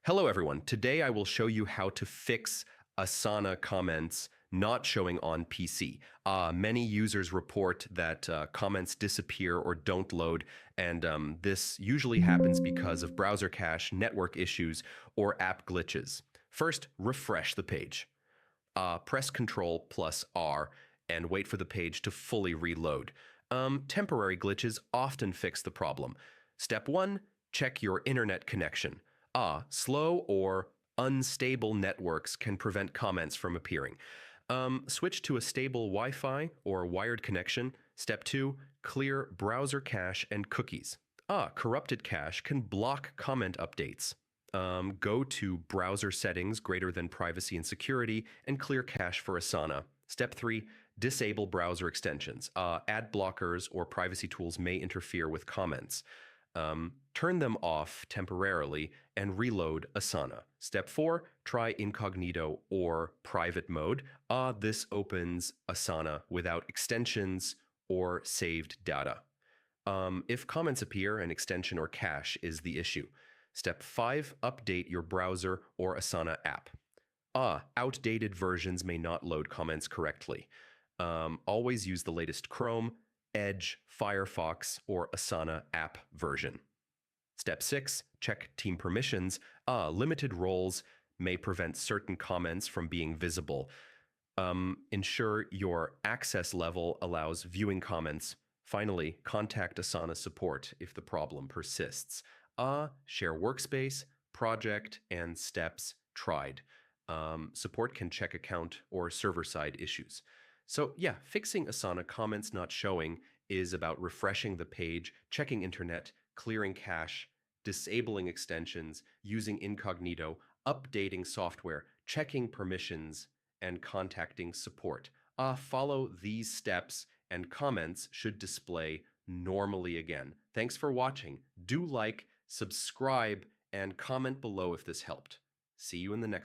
Hello everyone. Today I will show you how to fix Asana comments not showing on PC. Many users report that comments disappear or don't load, and this usually happens because of browser cache, network issues, or app glitches. First, refresh the page. Press Ctrl plus R and wait for the page to fully reload. Temporary glitches often fix the problem. Step 1, check your internet connection. Slow or unstable networks can prevent comments from appearing. Switch to a stable Wi-Fi or wired connection. Step 2, clear browser cache and cookies. Corrupted cache can block comment updates. Go to browser settings greater than privacy and security and clear cache for Asana. Step 3, disable browser extensions. Ad blockers or privacy tools may interfere with comments. Turn them off temporarily and reload Asana. Step 4, try incognito or private mode. This opens Asana without extensions or saved data. If comments appear, an extension or cache is the issue. Step 5, update your browser or Asana app. Outdated versions may not load comments correctly. Always use the latest Chrome, Edge, Firefox, or Asana app version. Step 6, check team permissions. Limited roles may prevent certain comments from being visible. Ensure your access level allows viewing comments. Finally, contact Asana support if the problem persists. Share workspace, project, and steps tried. Support can check account or server-side issues. So yeah, fixing Asana comments not showing is about refreshing the page, checking internet, clearing cache, disabling extensions, using incognito, updating software, checking permissions, and contacting support. Follow these steps and comments should display normally again. Thanks for watching. Do like, subscribe, and comment below if this helped. See you in the next one.